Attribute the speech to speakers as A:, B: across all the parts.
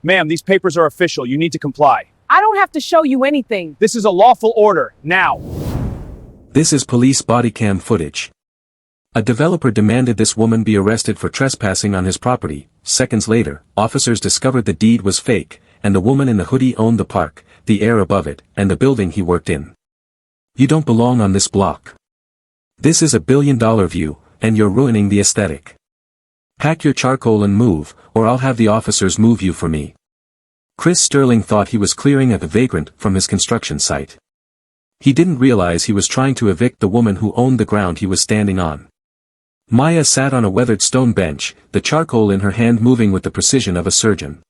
A: Ma'am, these papers are official. You need to comply.
B: I don't have to show you anything.
A: This is a lawful order, now.
C: This is police body cam footage. A developer demanded this woman be arrested for trespassing on his property. Seconds later, officers discovered the deed was fake, and the woman in the hoodie owned the park, the air above it, and the building he worked in. You don't belong on this block. This is $1 billion view, and you're ruining the aesthetic. Pack your charcoal and move, or I'll have the officers move you for me. Chris Sterling thought he was clearing a vagrant from his construction site. He didn't realize he was trying to evict the woman who owned the ground he was standing on. Maya sat on a weathered stone bench, the charcoal in her hand moving with the precision of a surgeon.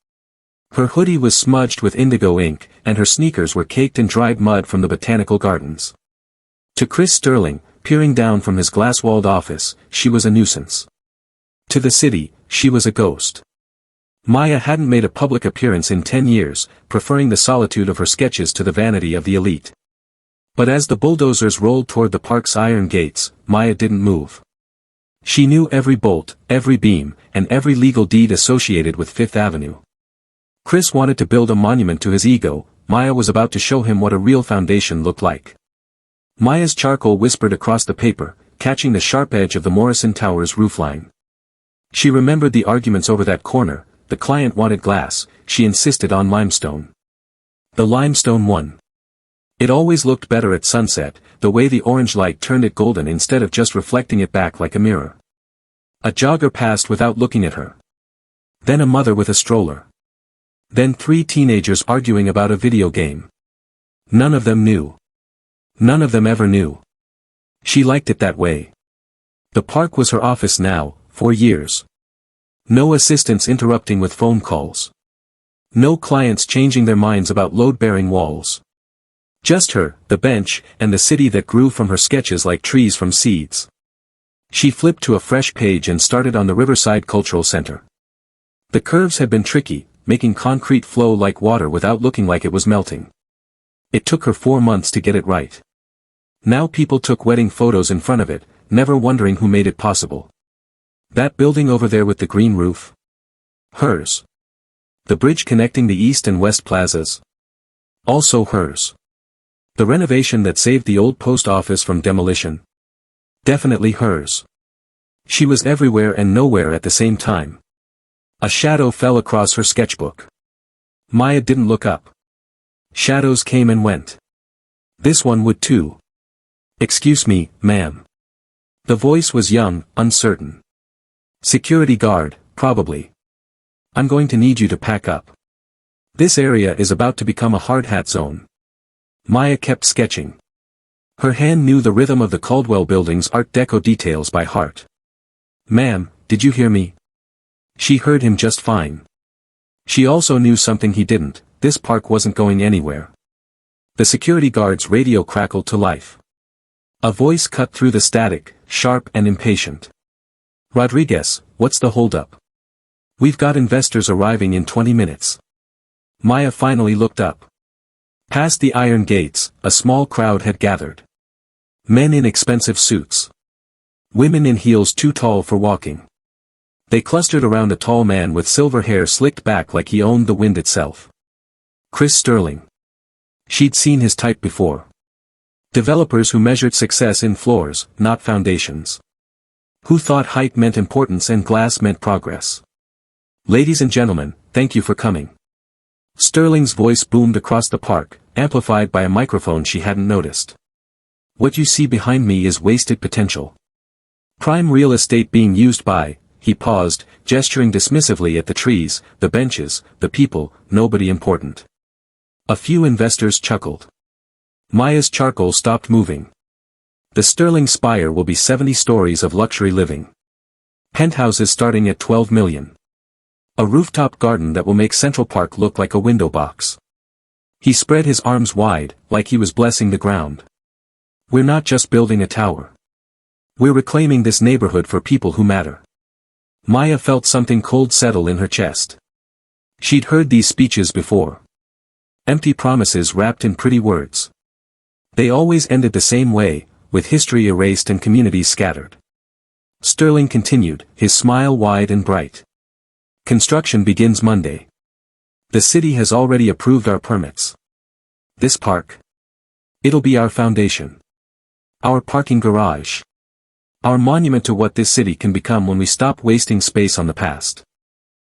C: Her hoodie was smudged with indigo ink, and her sneakers were caked in dried mud from the botanical gardens. To Chris Sterling, peering down from his glass-walled office, she was a nuisance. To the city, she was a ghost. Maya hadn't made a public appearance in 10 years, preferring the solitude of her sketches to the vanity of the elite. But as the bulldozers rolled toward the park's iron gates, Maya didn't move. She knew every bolt, every beam, and every legal deed associated with Fifth Avenue. Chris wanted to build a monument to his ego. Maya was about to show him what a real foundation looked like. Maya's charcoal whispered across the paper, catching the sharp edge of the Morrison Tower's roofline. She remembered the arguments over that corner. The client wanted glass, she insisted on limestone. The limestone won. It always looked better at sunset, the way the orange light turned it golden instead of just reflecting it back like a mirror. A jogger passed without looking at her. Then a mother with a stroller. Then 3 teenagers arguing about a video game. None of them knew. None of them ever knew. She liked it that way. The park was her office now, for years. No assistants interrupting with phone calls. No clients changing their minds about load-bearing walls. Just her, the bench, and the city that grew from her sketches like trees from seeds. She flipped to a fresh page and started on the Riverside Cultural Center. The curves had been tricky, making concrete flow like water without looking like it was melting. It took her 4 months to get it right. Now people took wedding photos in front of it, never wondering who made it possible. That building over there with the green roof? Hers. The bridge connecting the east and west plazas? Also hers. The renovation that saved the old post office from demolition? Definitely hers. She was everywhere and nowhere at the same time. A shadow fell across her sketchbook. Maya didn't look up. Shadows came and went. This one would too. Excuse me, ma'am. The voice was young, uncertain. Security guard, probably. I'm going to need you to pack up. This area is about to become a hard hat zone. Maya kept sketching. Her hand knew the rhythm of the Caldwell Building's Art Deco details by heart. Ma'am, did you hear me? She heard him just fine. She also knew something he didn't. This park wasn't going anywhere. The security guard's radio crackled to life. A voice cut through the static, sharp and impatient. Rodriguez, what's the holdup? We've got investors arriving in 20 minutes. Maya finally looked up. Past the iron gates, a small crowd had gathered. Men in expensive suits. Women in heels too tall for walking. They clustered around a tall man with silver hair slicked back like he owned the wind itself. Chris Sterling. She'd seen his type before. Developers who measured success in floors, not foundations. Who thought height meant importance and glass meant progress. Ladies and gentlemen, thank you for coming. Sterling's voice boomed across the park, amplified by a microphone she hadn't noticed. What you see behind me is wasted potential. Prime real estate being used by, he paused, gesturing dismissively at the trees, the benches, the people, nobody important. A few investors chuckled. Maya's charcoal stopped moving. The Sterling Spire will be 70 stories of luxury living. Penthouses starting at $12 million. A rooftop garden that will make Central Park look like a window box. He spread his arms wide, like he was blessing the ground. We're not just building a tower. We're reclaiming this neighborhood for people who matter. Maya felt something cold settle in her chest. She'd heard these speeches before. Empty promises wrapped in pretty words. They always ended the same way, with history erased and communities scattered. Sterling continued, his smile wide and bright. Construction begins Monday. The city has already approved our permits. This park. It'll be our foundation. Our parking garage. Our monument to what this city can become when we stop wasting space on the past.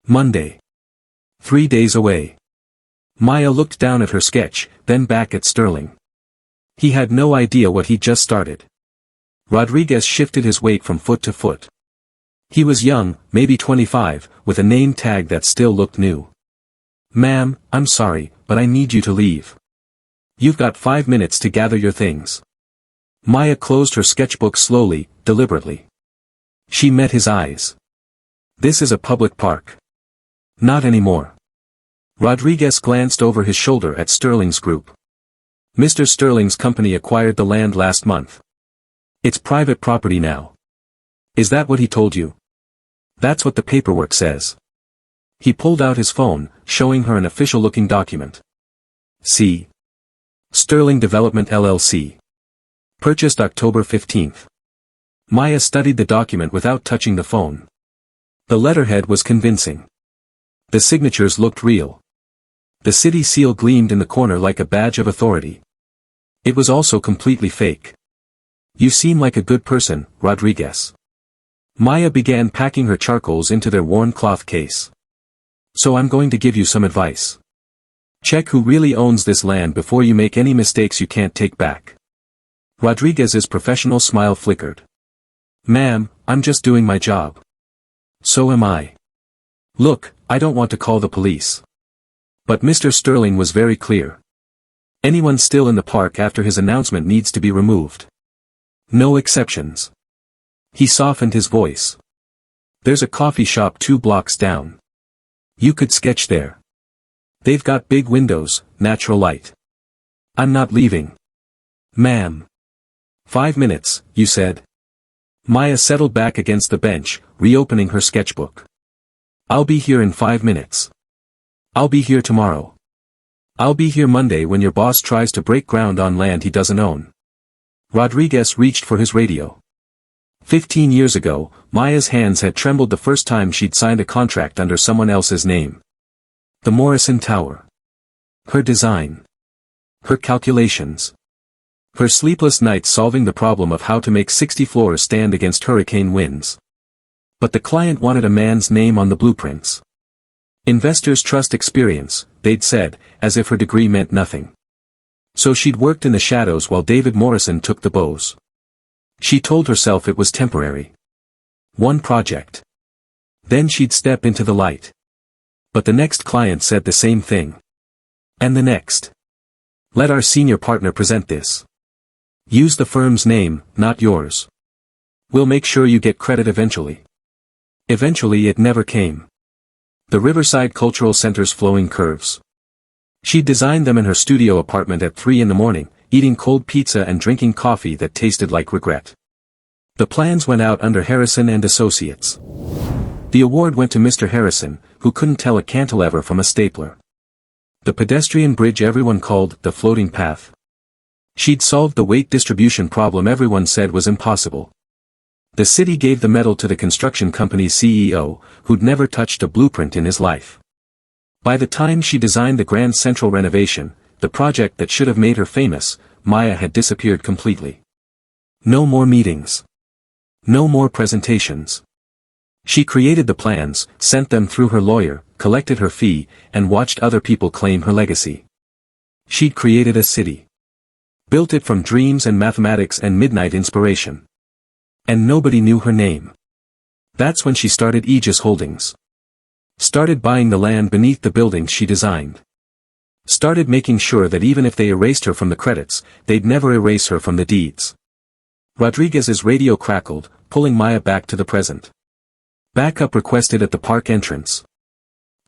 C: Monday. 3 days away. Maya looked down at her sketch, then back at Sterling. He had no idea what he'd just started. Rodriguez shifted his weight from foot to foot. He was young, maybe 25, with a name tag that still looked new. "Ma'am, I'm sorry, but I need you to leave. You've got 5 minutes to gather your things." Maya closed her sketchbook slowly, deliberately. She met his eyes. "This is a public park." "Not anymore." Rodriguez glanced over his shoulder at Sterling's group. "Mr. Sterling's company acquired the land last month. It's private property now." "Is that what he told you?" "That's what the paperwork says." He pulled out his phone, showing her an official-looking document. See. Sterling Development LLC. Purchased October 15th. Maya studied the document without touching the phone. The letterhead was convincing. The signatures looked real. The city seal gleamed in the corner like a badge of authority. It was also completely fake. "You seem like a good person, Rodriguez." Maya began packing her charcoals into their worn cloth case. "So I'm going to give you some advice. Check who really owns this land before you make any mistakes you can't take back." Rodriguez's professional smile flickered. "Ma'am, I'm just doing my job." "So am I. Look, I don't want to call the police." But Mr. Sterling was very clear. Anyone still in the park after his announcement needs to be removed. No exceptions. He softened his voice. "There's a coffee shop 2 blocks down. You could sketch there. They've got big windows, natural light." "I'm not leaving." "Ma'am." 5 minutes, you said?" Maya settled back against the bench, reopening her sketchbook. "I'll be here in 5 minutes. I'll be here tomorrow. I'll be here Monday when your boss tries to break ground on land he doesn't own." Rodriguez reached for his radio. 15 years ago, Maya's hands had trembled the first time she'd signed a contract under someone else's name. The Morrison Tower. Her design. Her calculations. Her sleepless nights solving the problem of how to make 60 floors stand against hurricane winds. But the client wanted a man's name on the blueprints. Investors trust experience, they'd said, as if her degree meant nothing. So she'd worked in the shadows while David Morrison took the bows. She told herself it was temporary. One project. Then she'd step into the light. But the next client said the same thing. And the next. "Let our senior partner present this. Use the firm's name, not yours. We'll make sure you get credit eventually." Eventually it never came. The Riverside Cultural Center's flowing curves. She designed them in her studio apartment at 3 in the morning, eating cold pizza and drinking coffee that tasted like regret. The plans went out under Harrison and Associates. The award went to Mr. Harrison, who couldn't tell a cantilever from a stapler. The pedestrian bridge everyone called the floating path. She'd solved the weight distribution problem everyone said was impossible. The city gave the medal to the construction company's CEO, who'd never touched a blueprint in his life. By the time she designed the Grand Central renovation, the project that should have made her famous, Maya had disappeared completely. No more meetings. No more presentations. She created the plans, sent them through her lawyer, collected her fee, and watched other people claim her legacy. She'd created a city. Built it from dreams and mathematics and midnight inspiration. And nobody knew her name. That's when she started Aegis Holdings. Started buying the land beneath the buildings she designed. Started making sure that even if they erased her from the credits, they'd never erase her from the deeds. Rodriguez's radio crackled, pulling Maya back to the present. Backup requested at the park entrance.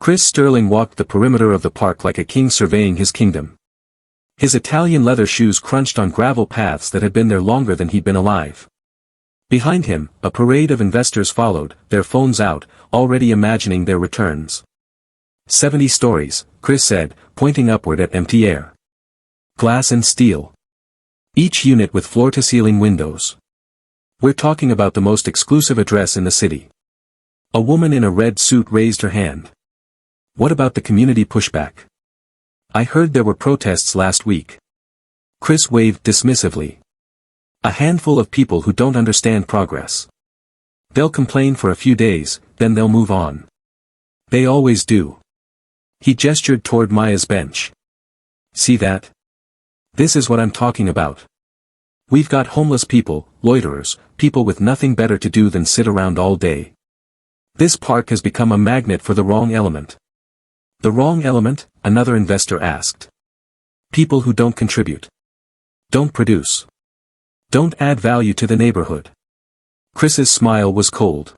C: Chris Sterling walked the perimeter of the park like a king surveying his kingdom. His Italian leather shoes crunched on gravel paths that had been there longer than he'd been alive. Behind him, a parade of investors followed, their phones out, already imagining their returns. 70 stories, Chris said, pointing upward at empty air. Glass and steel. Each unit with floor-to-ceiling windows. We're talking about the most exclusive address in the city. A woman in a red suit raised her hand. What about the community pushback? I heard there were protests last week. Chris waved dismissively. A handful of people who don't understand progress. They'll complain for a few days, then they'll move on. They always do. He gestured toward Maya's bench. See that? This is what I'm talking about. We've got homeless people, loiterers, people with nothing better to do than sit around all day. This park has become a magnet for the wrong element. The wrong element? Another investor asked. People who don't contribute. Don't produce. Don't add value to the neighborhood. Chris's smile was cold.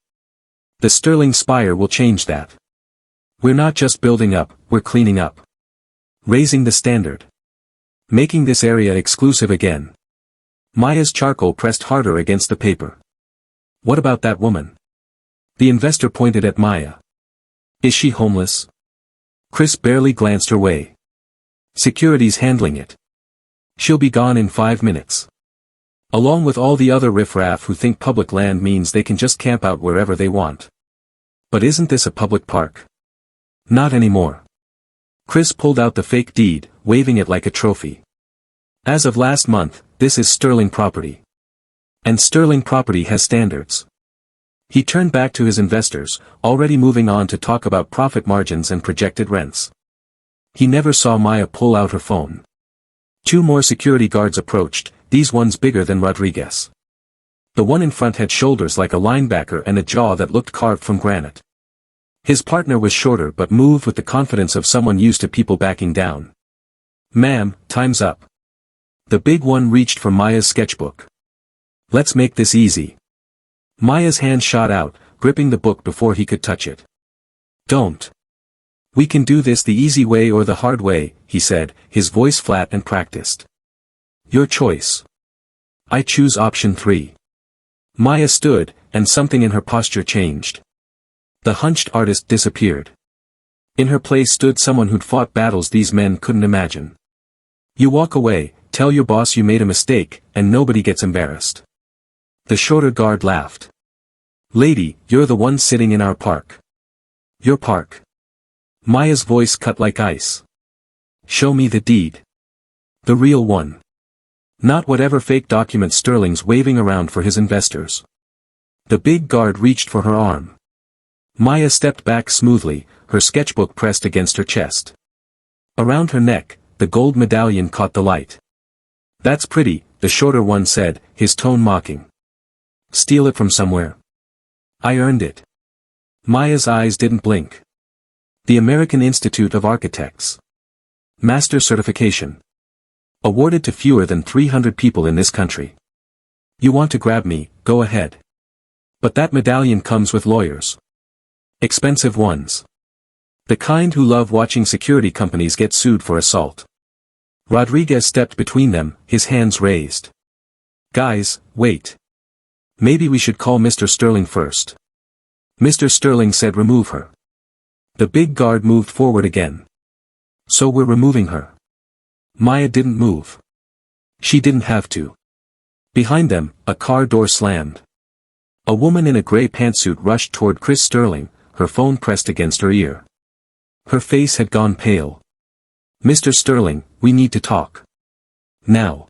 C: The Sterling Spire will change that. We're not just building up, we're cleaning up. Raising the standard. Making this area exclusive again. Maya's charcoal pressed harder against the paper. What about that woman? The investor pointed at Maya. Is she homeless? Chris barely glanced her way. Security's handling it. She'll be gone in 5 minutes. Along with all the other riffraff who think public land means they can just camp out wherever they want. But isn't this a public park? Not anymore. Chris pulled out the fake deed, waving it like a trophy. As of last month, this is Sterling property. And Sterling property has standards. He turned back to his investors, already moving on to talk about profit margins and projected rents. He never saw Maya pull out her phone. 2 more security guards approached, these ones bigger than Rodriguez. The one in front had shoulders like a linebacker and a jaw that looked carved from granite. His partner was shorter but moved with the confidence of someone used to people backing down. Ma'am, time's up. The big one reached for Maya's sketchbook. Let's make this easy. Maya's hand shot out, gripping the book before he could touch it. Don't. We can do this the easy way or the hard way, he said, his voice flat and practiced. Your choice. I choose option 3. Maya stood, and something in her posture changed. The hunched artist disappeared. In her place stood someone who'd fought battles these men couldn't imagine. You walk away, tell your boss you made a mistake, and nobody gets embarrassed. The shorter guard laughed. Lady, you're the one sitting in our park. Your park. Maya's voice cut like ice. Show me the deed. The real one. Not whatever fake document Sterling's waving around for his investors. The big guard reached for her arm. Maya stepped back smoothly, her sketchbook pressed against her chest. Around her neck, the gold medallion caught the light. That's pretty, the shorter one said, his tone mocking. Steal it from somewhere. I earned it. Maya's eyes didn't blink. The American Institute of Architects. Master certification. Awarded to fewer than 300 people in this country. You want to grab me, go ahead. But that medallion comes with lawyers. Expensive ones. The kind who love watching security companies get sued for assault. Rodriguez stepped between them, his hands raised. Guys, wait. Maybe we should call Mr. Sterling first. Mr. Sterling said remove her. The big guard moved forward again. So we're removing her. Maya didn't move. She didn't have to. Behind them, a car door slammed. A woman in a gray pantsuit rushed toward Chris Sterling, her phone pressed against her ear. Her face had gone pale. Mr. Sterling, we need to talk. Now.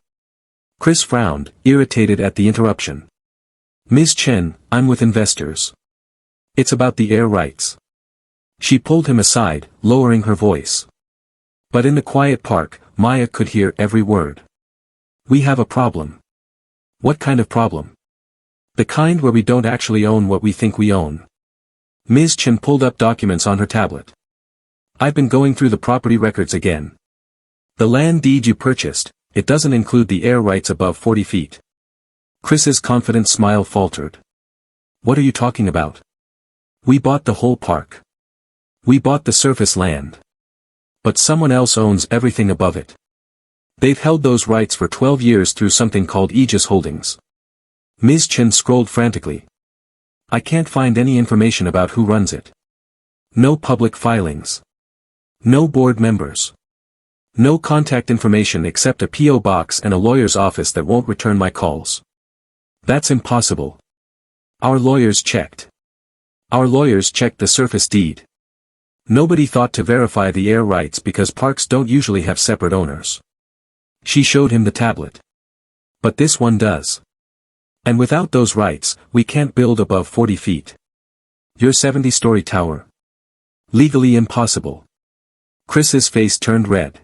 C: Chris frowned, irritated at the interruption. Ms. Chen, I'm with investors. It's about the air rights. She pulled him aside, lowering her voice. But in the quiet park, Maya could hear every word. We have a problem. What kind of problem? The kind where we don't actually own what we think we own. Ms. Chen pulled up documents on her tablet. I've been going through the property records again. The land deed you purchased, it doesn't include the air rights above 40 feet. Chris's confident smile faltered. What are you talking about? We bought the whole park. We bought the surface land. But someone else owns everything above it. They've held those rights for 12 years through something called Aegis Holdings. Ms. Chen scrolled frantically. I can't find any information about who runs it. No public filings. No board members. No contact information except a P.O. box and a lawyer's office that won't return my calls. That's impossible. Our lawyers checked. Our lawyers checked the surface deed. Nobody thought to verify the air rights because parks don't usually have separate owners. She showed him the tablet. But this one does. And without those rights, we can't build above 40 feet. Your 70-story tower. Legally impossible. Chris's face turned red.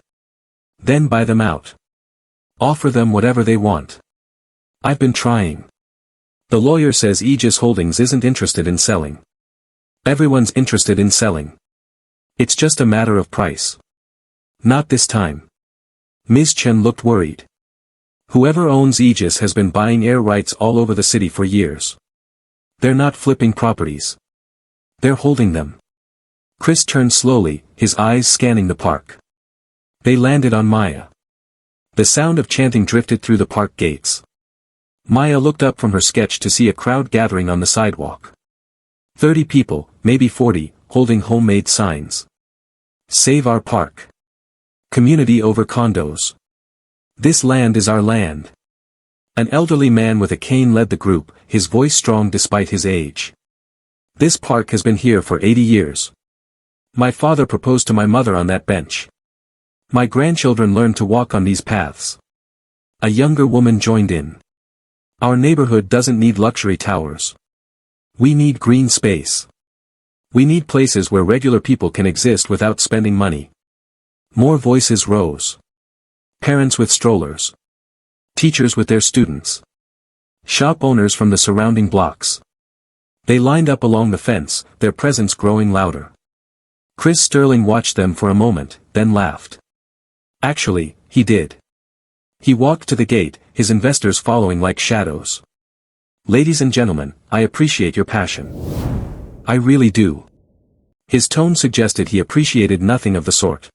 C: Then buy them out. Offer them whatever they want. I've been trying. The lawyer says Aegis Holdings isn't interested in selling. Everyone's interested in selling. It's just a matter of price. Not this time. Ms. Chen looked worried. Whoever owns Aegis has been buying air rights all over the city for years. They're not flipping properties. They're holding them. Chris turned slowly, his eyes scanning the park. They landed on Maya. The sound of chanting drifted through the park gates. Maya looked up from her sketch to see a crowd gathering on the sidewalk. 30 people, maybe 40, holding homemade signs. Save our park. Community over condos. This land is our land. An elderly man with a cane led the group, his voice strong despite his age. This park has been here for 80 years. My father proposed to my mother on that bench. My grandchildren learned to walk on these paths. A younger woman joined in. Our neighborhood doesn't need luxury towers. We need green space. We need places where regular people can exist without spending money. More voices rose. Parents with strollers. Teachers with their students. Shop owners from the surrounding blocks. They lined up along the fence, their presence growing louder. Chris Sterling watched them for a moment, then laughed. Actually, he did. He walked to the gate, his investors following like shadows. Ladies and gentlemen, I appreciate your passion. I really do. His tone suggested he appreciated nothing of the sort.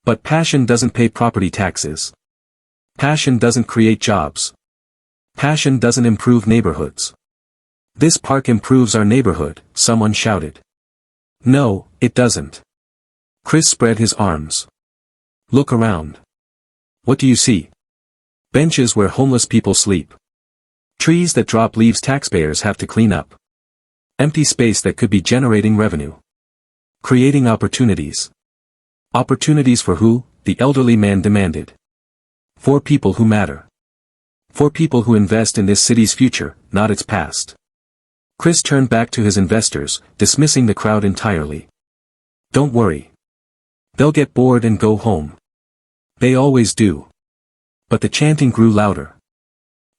C: But passion doesn't pay property taxes. Passion doesn't create jobs. Passion doesn't improve neighborhoods. This park improves our neighborhood, someone shouted. No, it doesn't. Chris spread his arms. Look around. What do you see? Benches where homeless people sleep. Trees that drop leaves taxpayers have to clean up. Empty space that could be generating revenue. Creating opportunities. Opportunities for who? The elderly man demanded. For people who matter. For people who invest in this city's future, not its past. Chris turned back to his investors, dismissing the crowd entirely. Don't worry. They'll get bored and go home. They always do. But the chanting grew louder.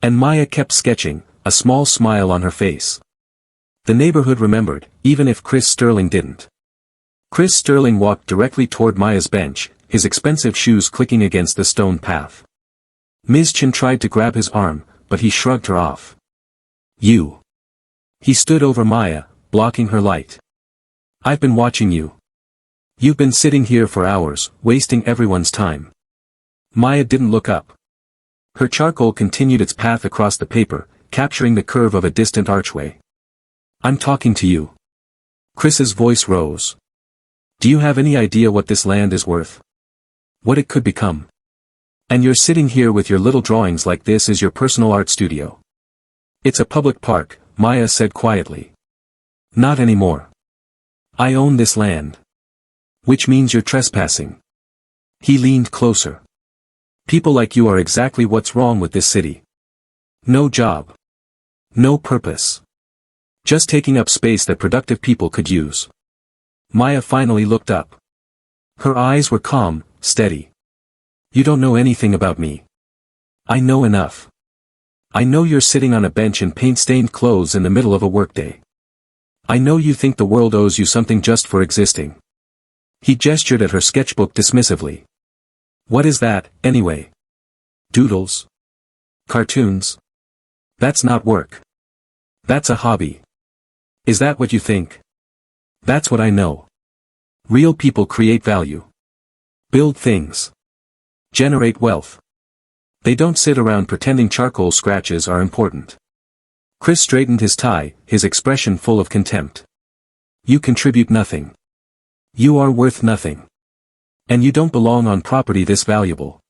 C: And Maya kept sketching, a small smile on her face. The neighborhood remembered, even if Chris Sterling didn't. Chris Sterling walked directly toward Maya's bench, his expensive shoes clicking against the stone path. Ms. Chen tried to grab his arm, but he shrugged her off. You. He stood over Maya, blocking her light. I've been watching you. You've been sitting here for hours, wasting everyone's time. Maya didn't look up. Her charcoal continued its path across the paper, capturing the curve of a distant archway. I'm talking to you. Chris's voice rose. Do you have any idea what this land is worth? What it could become? And you're sitting here with your little drawings like this is your personal art studio. It's a public park, Maya said quietly. Not anymore. I own this land. Which means you're trespassing. He leaned closer. People like you are exactly what's wrong with this city. No job. No purpose. Just taking up space that productive people could use. Maya finally looked up. Her eyes were calm, steady. You don't know anything about me. I know enough. I know you're sitting on a bench in paint-stained clothes in the middle of a workday. I know you think the world owes you something just for existing. He gestured at her sketchbook dismissively. What is that, anyway? Doodles? Cartoons? That's not work. That's a hobby. Is that what you think? That's what I know. Real people create value. Build things. Generate wealth. They don't sit around pretending charcoal scratches are important. Chris straightened his tie, his expression full of contempt. You contribute nothing. You are worth nothing. And you don't belong on property this valuable.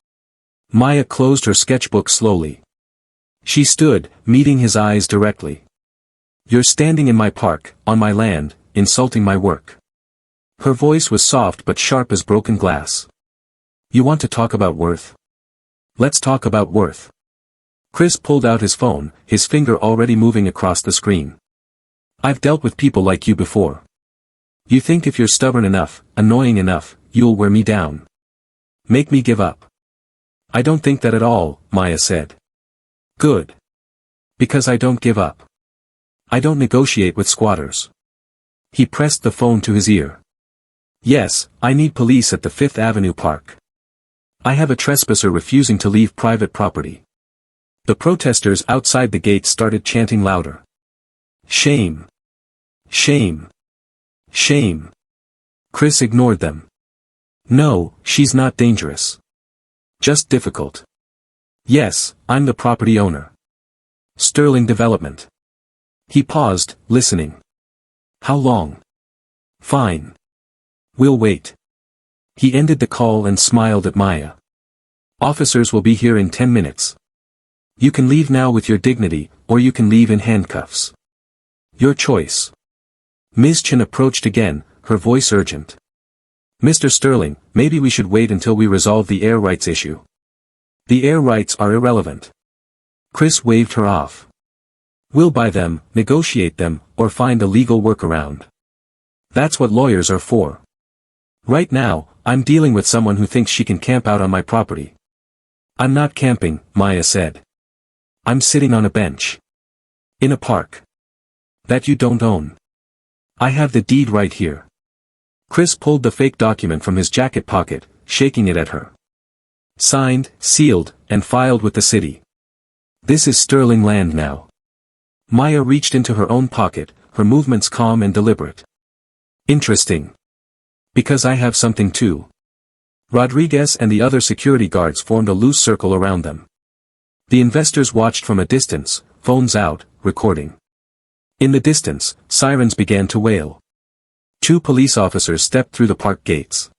C: Maya closed her sketchbook slowly. She stood, meeting his eyes directly. You're standing in my park, on my land, insulting my work. Her voice was soft but sharp as broken glass. You want to talk about worth? Let's talk about worth. Chris pulled out his phone, his finger already moving across the screen. I've dealt with people like you before. You think if you're stubborn enough, annoying enough, you'll wear me down. Make me give up. I don't think that at all, Maya said. Good. Because I don't give up. I don't negotiate with squatters. He pressed the phone to his ear. Yes, I need police at the Fifth Avenue Park. I have a trespasser refusing to leave private property. The protesters outside the gate started chanting louder. Shame. Shame. Shame. Chris ignored them. No, she's not dangerous. Just difficult. Yes, I'm the property owner. Sterling Development. He paused, listening. How long? Fine. We'll wait. He ended the call and smiled at Maya. Officers will be here in 10 minutes. You can leave now with your dignity, or you can leave in handcuffs. Your choice. Ms. Chen approached again, her voice urgent. Mr. Sterling, maybe we should wait until we resolve the air rights issue. The air rights are irrelevant. Chris waved her off. We'll buy them, negotiate them, or find a legal workaround. That's what lawyers are for. Right now, I'm dealing with someone who thinks she can camp out on my property. I'm not camping, Maya said. I'm sitting on a bench. In a park. That you don't own. I have the deed right here. Chris pulled the fake document from his jacket pocket, shaking it at her. Signed, sealed, and filed with the city. This is Sterling land now. Maya reached into her own pocket, her movements calm and deliberate. Interesting. Because I have something too. Rodriguez and the other security guards formed a loose circle around them. The investors watched from a distance, phones out, recording. In the distance, sirens began to wail. 2 police officers stepped through the park gates.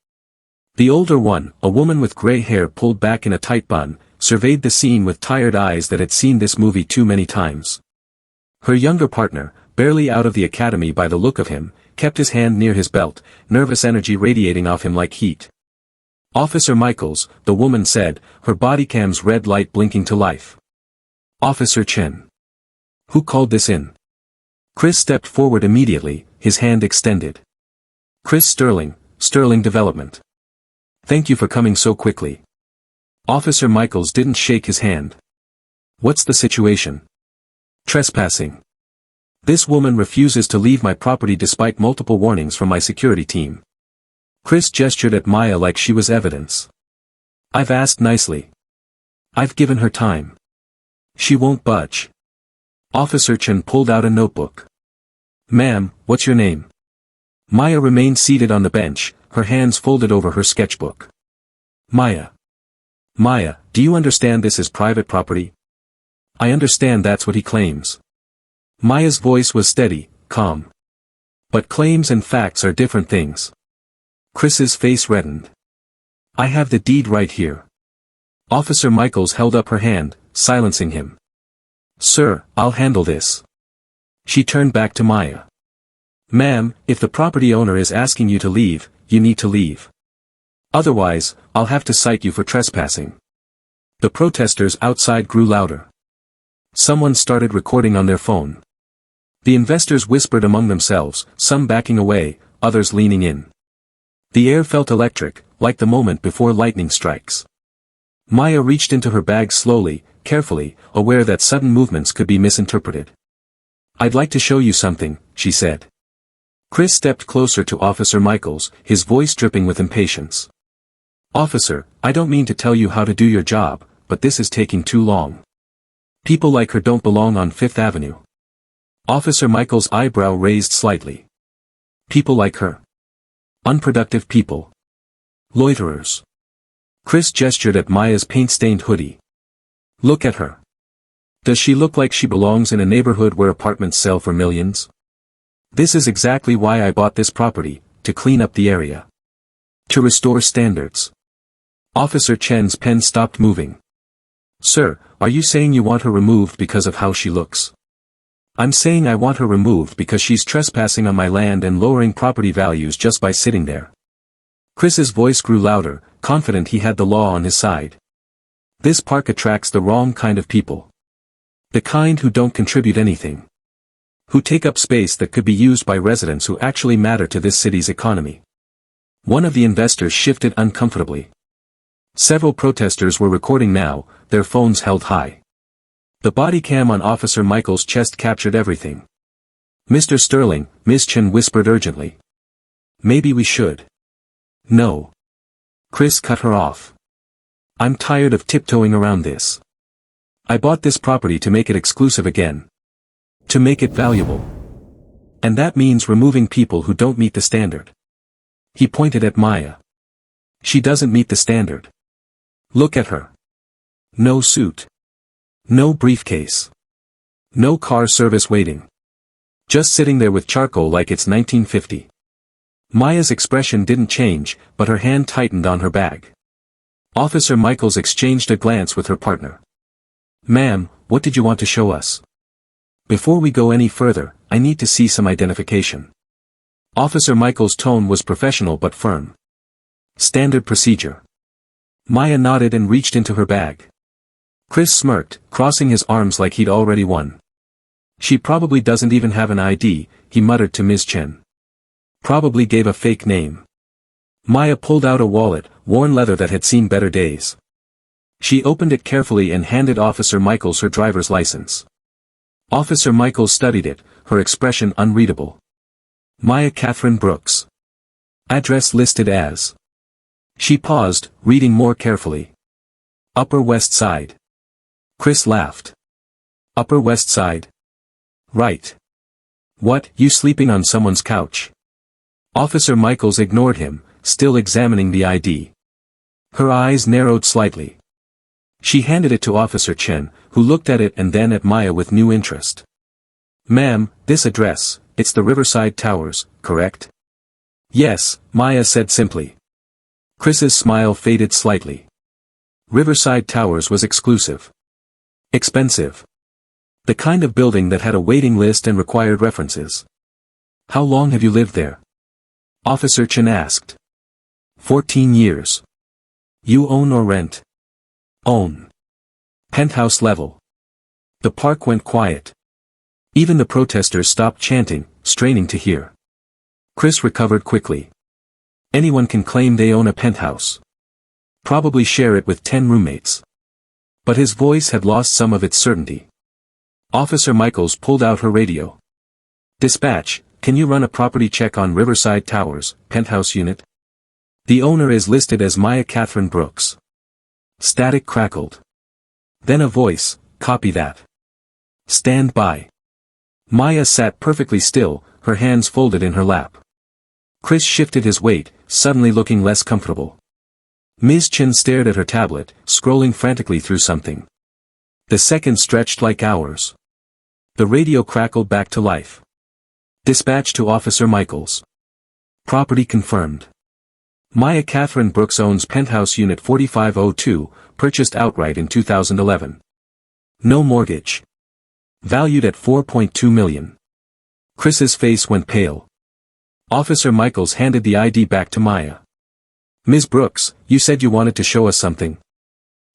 C: The older one, a woman with gray hair pulled back in a tight bun, surveyed the scene with tired eyes that had seen this movie too many times. Her younger partner, barely out of the academy by the look of him, kept his hand near his belt, nervous energy radiating off him like heat. Officer Michaels, the woman said, her bodycam's red light blinking to life. Officer Chen. Who called this in? Chris stepped forward immediately, his hand extended. Chris Sterling, Sterling Development. Thank you for coming so quickly. Officer Michaels didn't shake his hand. What's the situation? Trespassing. This woman refuses to leave my property despite multiple warnings from my security team. Chris gestured at Maya like she was evidence. I've asked nicely. I've given her time. She won't budge. Officer Chen pulled out a notebook. Ma'am, what's your name? Maya remained seated on the bench, her hands folded over her sketchbook. Maya. Maya, do you understand this is private property? I understand that's what he claims. Maya's voice was steady, calm. But claims and facts are different things. Chris's face reddened. I have the deed right here. Officer Michaels held up her hand, silencing him. Sir, I'll handle this. She turned back to Maya. Ma'am, if the property owner is asking you to leave, you need to leave. Otherwise, I'll have to cite you for trespassing. The protesters outside grew louder. Someone started recording on their phone. The investors whispered among themselves, some backing away, others leaning in. The air felt electric, like the moment before lightning strikes. Maya reached into her bag slowly, carefully, aware that sudden movements could be misinterpreted. I'd like to show you something, she said. Chris stepped closer to Officer Michaels, his voice dripping with impatience. Officer, I don't mean to tell you how to do your job, but this is taking too long. People like her don't belong on Fifth Avenue. Officer Michaels' eyebrow raised slightly. People like her. Unproductive people. Loiterers. Chris gestured at Maya's paint-stained hoodie. Look at her. Does she look like she belongs in a neighborhood where apartments sell for millions? This is exactly why I bought this property, to clean up the area. To restore standards. Officer Chen's pen stopped moving. Sir, are you saying you want her removed because of how she looks? I'm saying I want her removed because she's trespassing on my land and lowering property values just by sitting there. Chris's voice grew louder, confident he had the law on his side. This park attracts the wrong kind of people. The kind who don't contribute anything. Who take up space that could be used by residents who actually matter to this city's economy. One of the investors shifted uncomfortably. Several protesters were recording now, their phones held high. The body cam on Officer Michael's chest captured everything. "Mr. Sterling," Ms. Chen whispered urgently. "Maybe we should." "No." Chris cut her off. "I'm tired of tiptoeing around this. I bought this property to make it exclusive again. To make it valuable. And that means removing people who don't meet the standard." He pointed at Maya. "She doesn't meet the standard. Look at her. No suit. No briefcase. No car service waiting. Just sitting there with charcoal like it's 1950. Maya's expression didn't change, but her hand tightened on her bag. Officer Michaels exchanged a glance with her partner. "Ma'am, what did you want to show us?" "Before we go any further, I need to see some identification." Officer Michaels' tone was professional but firm. "Standard procedure." Maya nodded and reached into her bag. Chris smirked, crossing his arms like he'd already won. "She probably doesn't even have an ID," he muttered to Ms. Chen. "Probably gave a fake name." Maya pulled out a wallet, worn leather that had seen better days. She opened it carefully and handed Officer Michaels her driver's license. Officer Michaels studied it, her expression unreadable. Maya Catherine Brooks. Address listed as. She paused, reading more carefully. Upper West Side. Chris laughed. Upper West Side? Right. What, you sleeping on someone's couch? Officer Michaels ignored him, still examining the ID. Her eyes narrowed slightly. She handed it to Officer Chen, who looked at it and then at Maya with new interest. "Ma'am, this address, it's the Riverside Towers, correct?" "Yes," Maya said simply. Chris's smile faded slightly. Riverside Towers was exclusive. Expensive. The kind of building that had a waiting list and required references. "How long have you lived there?" Officer Chen asked. 14 years. "You own or rent?" "Own. Penthouse level." The park went quiet. Even the protesters stopped chanting, straining to hear. Chris recovered quickly. Anyone can claim they own a penthouse. Probably share it with 10 roommates. But his voice had lost some of its certainty. Officer Michaels pulled out her radio. "Dispatch, can you run a property check on Riverside Towers, penthouse unit? The owner is listed as Maya Catherine Brooks." Static crackled. Then a voice, "Copy that. Stand by." Maya sat perfectly still, her hands folded in her lap. Chris shifted his weight, suddenly looking less comfortable. Ms. Chen stared at her tablet, scrolling frantically through something. The seconds stretched like hours. The radio crackled back to life. "Dispatch to Officer Michaels. Property confirmed. Maya Catherine Brooks owns penthouse unit 4502, purchased outright in 2011. No mortgage. Valued at $4.2 million. Chris's face went pale. Officer Michaels handed the ID back to Maya. "Ms. Brooks, you said you wanted to show us something."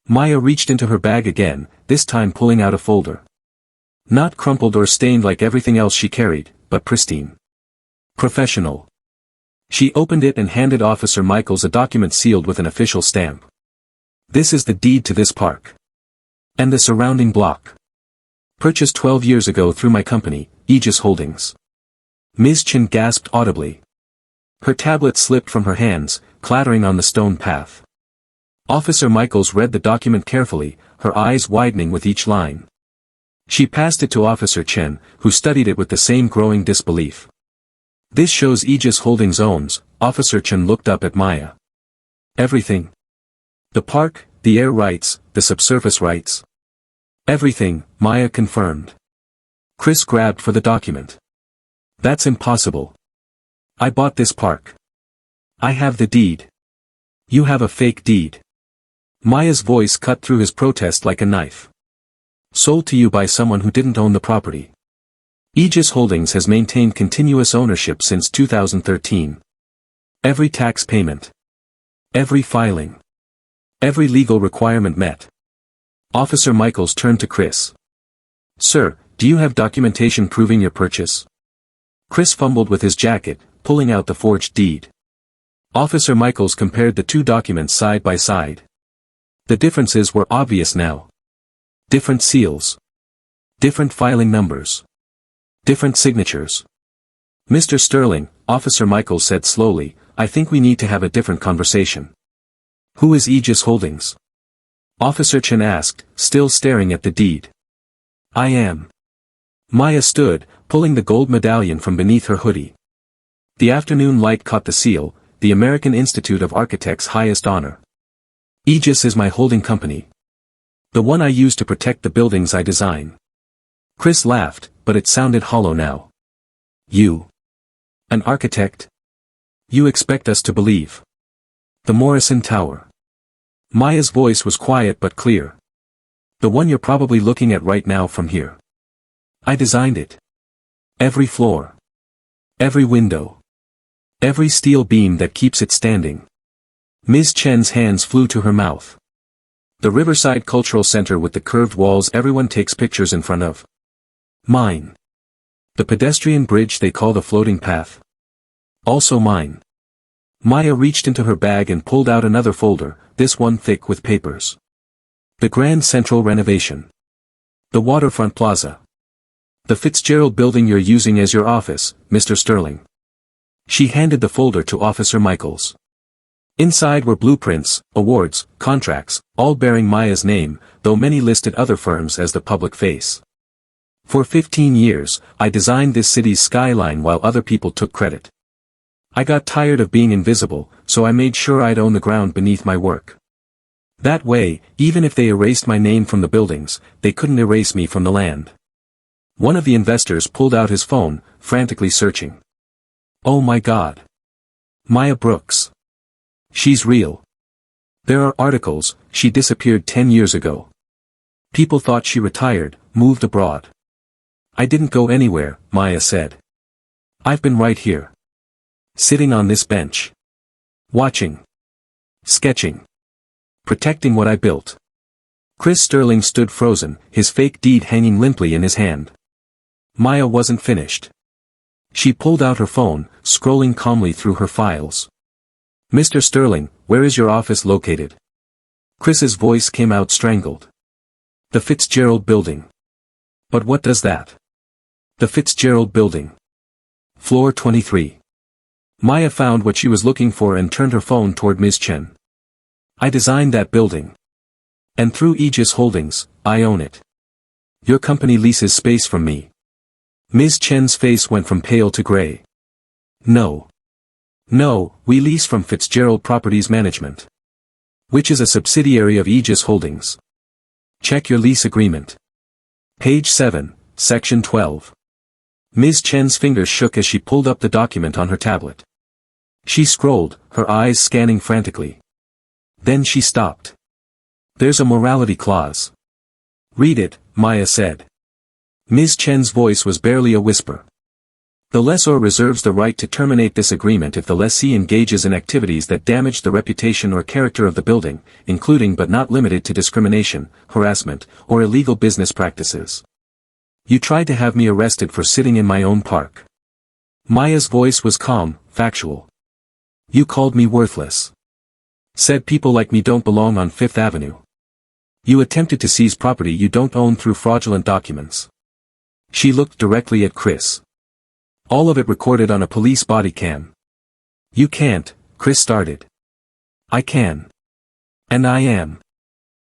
C: Maya reached into her bag again, this time pulling out a folder. Not crumpled or stained like everything else she carried, but pristine. Professional. She opened it and handed Officer Michaels a document sealed with an official stamp. "This is the deed to this park. And the surrounding block. Purchased 12 years ago through my company, Aegis Holdings." Ms. Chen gasped audibly. Her tablet slipped from her hands, clattering on the stone path. Officer Michaels read the document carefully, her eyes widening with each line. She passed it to Officer Chen, who studied it with the same growing disbelief. "This shows Aegis Holdings owns," Officer Chen looked up at Maya. "Everything. The park, the air rights, the subsurface rights. Everything," Maya confirmed. Chris grabbed for the document. "That's impossible. I bought this park. I have the deed. You have a fake deed." Maya's voice cut through his protest like a knife. "Sold to you by someone who didn't own the property. Aegis Holdings has maintained continuous ownership since 2013. Every tax payment. Every filing. Every legal requirement met. Officer Michaels turned to Chris. Sir, do you have documentation proving your purchase? Chris fumbled with his jacket, pulling out the forged deed. Officer Michaels compared the two documents side by side. The differences were obvious now. Different seals. Different filing numbers. Different signatures. Mr. Sterling, Officer Michaels said slowly, I think we need to have a different conversation. Who is Aegis Holdings? Officer Chen asked, still staring at the deed. I am. Maya stood, pulling the gold medallion from beneath her hoodie. The afternoon light caught the seal, the American Institute of Architects' highest honor. Aegis is my holding company. The one I use to protect the buildings I design. Chris laughed, but it sounded hollow now. You? An architect? You expect us to believe? The Morrison Tower. Maya's voice was quiet but clear. The one you're probably looking at right now from here. I designed it. Every floor. Every window. Every steel beam that keeps it standing. Ms. Chen's hands flew to her mouth. The Riverside Cultural Center with the curved walls everyone takes pictures in front of. Mine. The pedestrian bridge they call the floating path. Also mine. Maya reached into her bag and pulled out another folder, this one thick with papers. The Grand Central renovation. The waterfront plaza. The Fitzgerald building you're using as your office, Mr. Sterling. She handed the folder to Officer Michaels. Inside were blueprints, awards, contracts, all bearing Maya's name, though many listed other firms as the public face. For 15 years, I designed this city's skyline while other people took credit. I got tired of being invisible, so I made sure I'd own the ground beneath my work. That way, even if they erased my name from the buildings, they couldn't erase me from the land. One of the investors pulled out his phone, frantically searching. Oh my God. Maya Brooks. She's real. There are articles, she disappeared 10 years ago. People thought she retired, moved abroad. I didn't go anywhere, Maya said. I've been right here. Sitting on this bench. Watching. Sketching. Protecting what I built. Chris Sterling stood frozen, his fake deed hanging limply in his hand. Maya wasn't finished. She pulled out her phone, scrolling calmly through her files. Mr. Sterling, where is your office located? Chris's voice came out strangled. The Fitzgerald building. But what does that? The Fitzgerald building. Floor 23. Maya found what she was looking for and turned her phone toward Ms. Chen. I designed that building. And through Aegis Holdings, I own it. Your company leases space from me. Ms. Chen's face went from pale to gray. No. No, we lease from Fitzgerald Properties Management. Which is a subsidiary of Aegis Holdings. Check your lease agreement. Page 7, Section 12. Ms. Chen's fingers shook as she pulled up the document on her tablet. She scrolled, her eyes scanning frantically. Then she stopped. There's a morality clause. Read it, Maya said. Ms. Chen's voice was barely a whisper. The lessor reserves the right to terminate this agreement if the lessee engages in activities that damage the reputation or character of the building, including but not limited to discrimination, harassment, or illegal business practices. You tried to have me arrested for sitting in my own park. Maya's voice was calm, factual. You called me worthless. Said people like me don't belong on Fifth Avenue. You attempted to seize property you don't own through fraudulent documents. She looked directly at Chris. All of it recorded on a police body cam. You can't, Chris started. I can. And I am.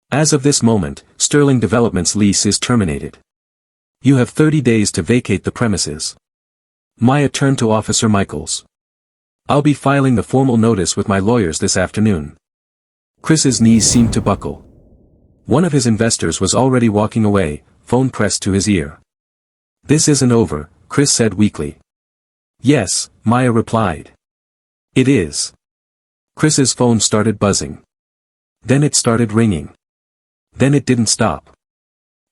C: As of this moment, Sterling Development's lease is terminated. You have 30 days to vacate the premises. Maya turned to Officer Michaels. I'll be filing the formal notice with my lawyers this afternoon. Chris's knees seemed to buckle. One of his investors was already walking away, phone pressed to his ear. This isn't over, Chris said weakly. Yes, Maya replied. It is. Chris's phone started buzzing. Then it started ringing. Then it didn't stop.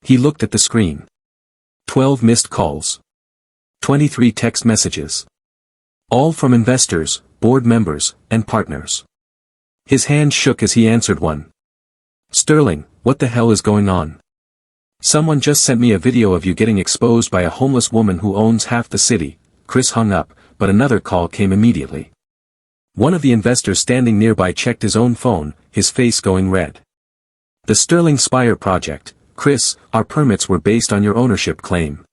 C: He looked at the screen. 12 missed calls. 23 text messages. All from investors, board members, and partners. His hand shook as he answered one. Sterling, what the hell is going on? Someone just sent me a video of you getting exposed by a homeless woman who owns half the city. Chris hung up, but another call came immediately. One of the investors standing nearby checked his own phone, his face going red. The Sterling Spire project. Chris, our permits were based on your ownership claim.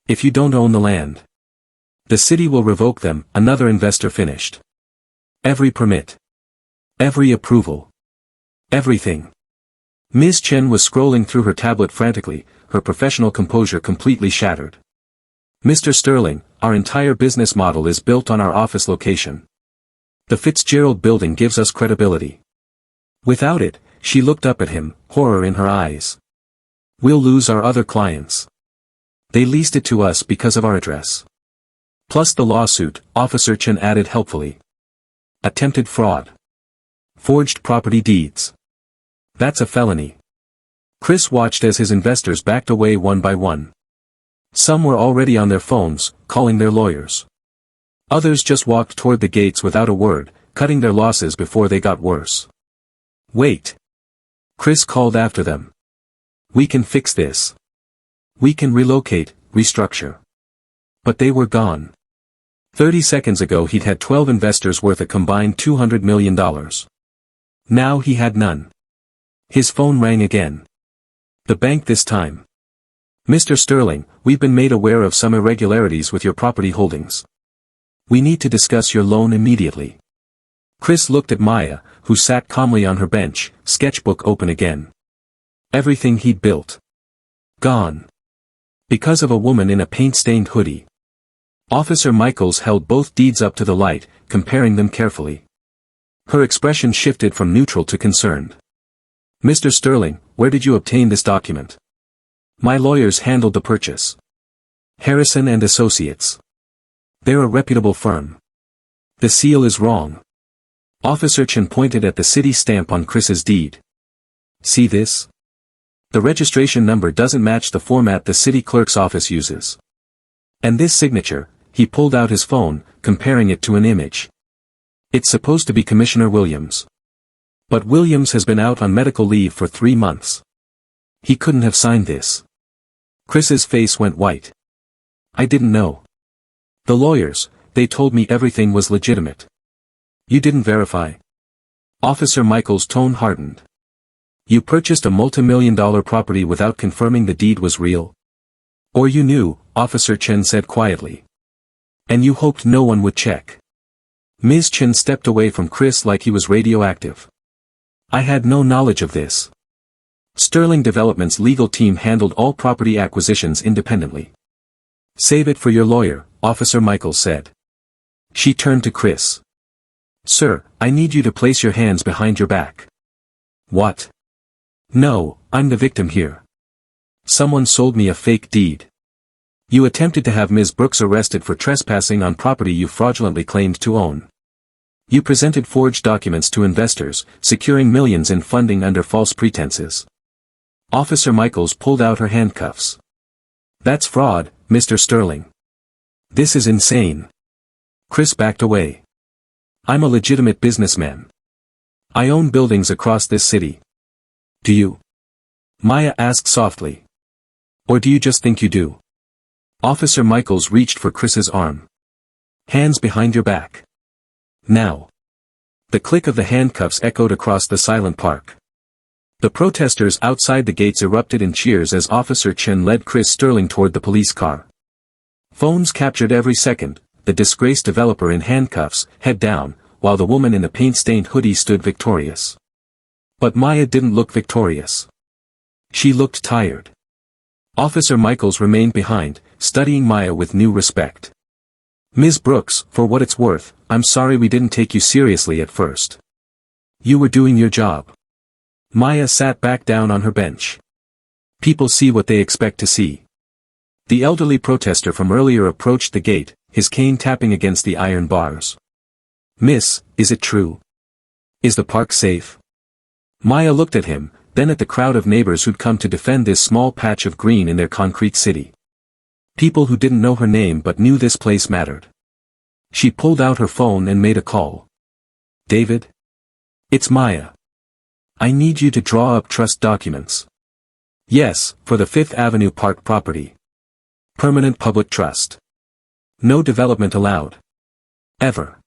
C: If you don't own the land, the city will revoke them, another investor finished. Every permit. Every approval. Everything. Ms. Chen was scrolling through her tablet frantically, her professional composure completely shattered. Mr. Sterling, our entire business model is built on our office location. The Fitzgerald building gives us credibility. Without it, she looked up at him, horror in her eyes. We'll lose our other clients. They leased it to us because of our address. Plus the lawsuit, Officer Chen added helpfully. Attempted fraud. Forged property deeds. That's a felony. Chris watched as his investors backed away one by one. Some were already on their phones, calling their lawyers. Others just walked toward the gates without a word, cutting their losses before they got worse. Wait. Chris called after them. We can fix this. We can relocate, restructure. But they were gone. 30 seconds ago he'd had 12 investors worth a combined $200 million. Now he had none. His phone rang again. The bank this time. Mr. Sterling, we've been made aware of some irregularities with your property holdings. We need to discuss your loan immediately. Chris looked at Maya, who sat calmly on her bench, sketchbook open again. Everything he'd built. Gone. Because of a woman in a paint-stained hoodie. Officer Michaels held both deeds up to the light, comparing them carefully. Her expression shifted from neutral to concerned. Mr. Sterling, where did you obtain this document? My lawyers handled the purchase. Harrison and Associates. They're a reputable firm. The seal is wrong. Officer Chen pointed at the city stamp on Chris's deed. See this? The registration number doesn't match the format the city clerk's office uses. And this signature, he pulled out his phone, comparing it to an image. It's supposed to be Commissioner Williams. But Williams has been out on medical leave for 3 months. He couldn't have signed this. Chris's face went white. I didn't know. The lawyers, they told me everything was legitimate. You didn't verify. Officer Michaels' tone hardened. You purchased a multi-million-dollar property without confirming the deed was real? Or you knew, Officer Chen said quietly. And you hoped no one would check. Ms. Chen stepped away from Chris like he was radioactive. I had no knowledge of this. Sterling Development's legal team handled all property acquisitions independently. Save it for your lawyer, Officer Michaels said. She turned to Chris. Sir, I need you to place your hands behind your back. What? No, I'm the victim here. Someone sold me a fake deed. You attempted to have Ms. Brooks arrested for trespassing on property you fraudulently claimed to own. You presented forged documents to investors, securing millions in funding under false pretenses. Officer Michaels pulled out her handcuffs. That's fraud, Mr. Sterling. This is insane. Chris backed away. I'm a legitimate businessman. I own buildings across this city. Do you? Maya asked softly. Or do you just think you do? Officer Michaels reached for Chris's arm. Hands behind your back. Now. The click of the handcuffs echoed across the silent park. The protesters outside the gates erupted in cheers as Officer Chen led Chris Sterling toward the police car. Phones captured every second, the disgraced developer in handcuffs, head down, while the woman in the paint-stained hoodie stood victorious. But Maya didn't look victorious. She looked tired. Officer Michaels remained behind, studying Maya with new respect. Ms. Brooks, for what it's worth, I'm sorry we didn't take you seriously at first. You were doing your job. Maya sat back down on her bench. People see what they expect to see. The elderly protester from earlier approached the gate, his cane tapping against the iron bars. Miss, is it true? Is the park safe? Maya looked at him, then at the crowd of neighbors who'd come to defend this small patch of green in their concrete city. People who didn't know her name but knew this place mattered. She pulled out her phone and made a call. David? It's Maya. I need you to draw up trust documents. Yes, for the Fifth Avenue Park property. Permanent public trust. No development allowed. Ever.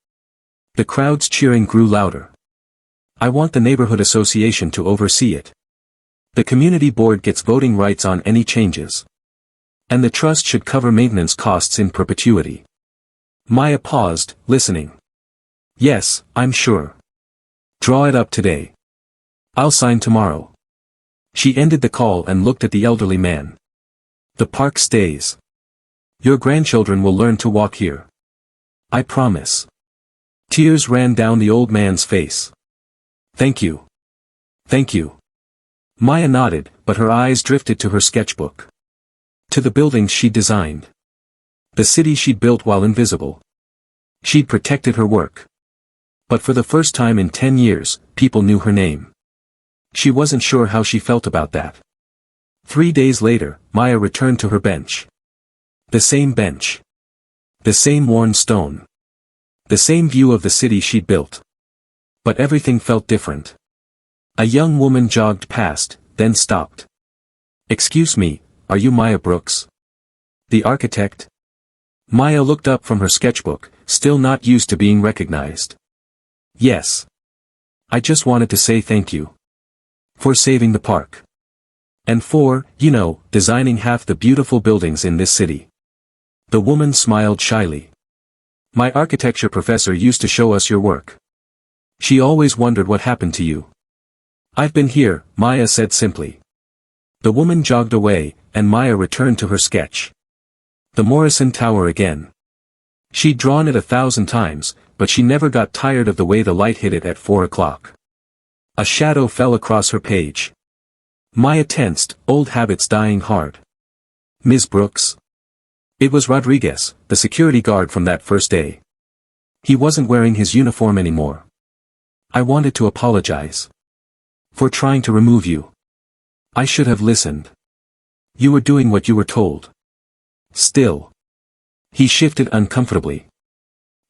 C: The crowd's cheering grew louder. I want the neighborhood association to oversee it. The community board gets voting rights on any changes. And the trust should cover maintenance costs in perpetuity. Maya paused, listening. Yes, I'm sure. Draw it up today. I'll sign tomorrow. She ended the call and looked at the elderly man. The park stays. Your grandchildren will learn to walk here. I promise. Tears ran down the old man's face. Thank you. Thank you. Maya nodded, but her eyes drifted to her sketchbook. To the buildings she'd designed. The city she'd built while invisible. She'd protected her work. But for the first time in 10 years, people knew her name. She wasn't sure how she felt about that. 3 days later, Maya returned to her bench. The same bench. The same worn stone. The same view of the city she'd built. But everything felt different. A young woman jogged past, then stopped. Excuse me, are you Maya Brooks? The architect? Maya looked up from her sketchbook, still not used to being recognized. Yes. I just wanted to say thank you. For saving the park. And for, designing half the beautiful buildings in this city. The woman smiled shyly. My architecture professor used to show us your work. She always wondered what happened to you. I've been here, Maya said simply. The woman jogged away, and Maya returned to her sketch. The Morrison Tower again. She'd drawn it 1,000 times, but she never got tired of the way the light hit it at 4 o'clock. A shadow fell across her page. Maya tensed, old habits dying hard. Ms. Brooks? It was Rodriguez, the security guard from that first day. He wasn't wearing his uniform anymore. I wanted to apologize. For trying to remove you. I should have listened. You were doing what you were told. Still. He shifted uncomfortably.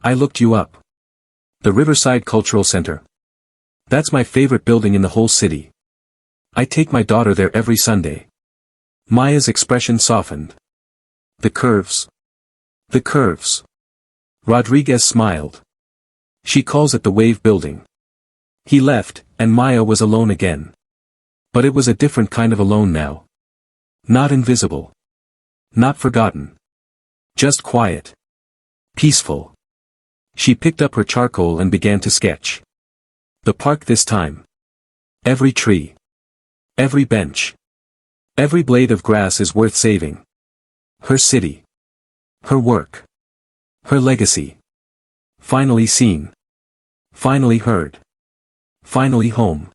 C: I looked you up. The Riverside Cultural Center. That's my favorite building in the whole city. I take my daughter there every Sunday. Maya's expression softened. The curves. The curves. Rodriguez smiled. She calls it the Wave Building. He left, and Maya was alone again. But it was a different kind of alone now. Not invisible. Not forgotten. Just quiet. Peaceful. She picked up her charcoal and began to sketch. The park this time. Every tree. Every bench. Every blade of grass is worth saving. Her city. Her work. Her legacy. Finally seen. Finally heard. Finally home.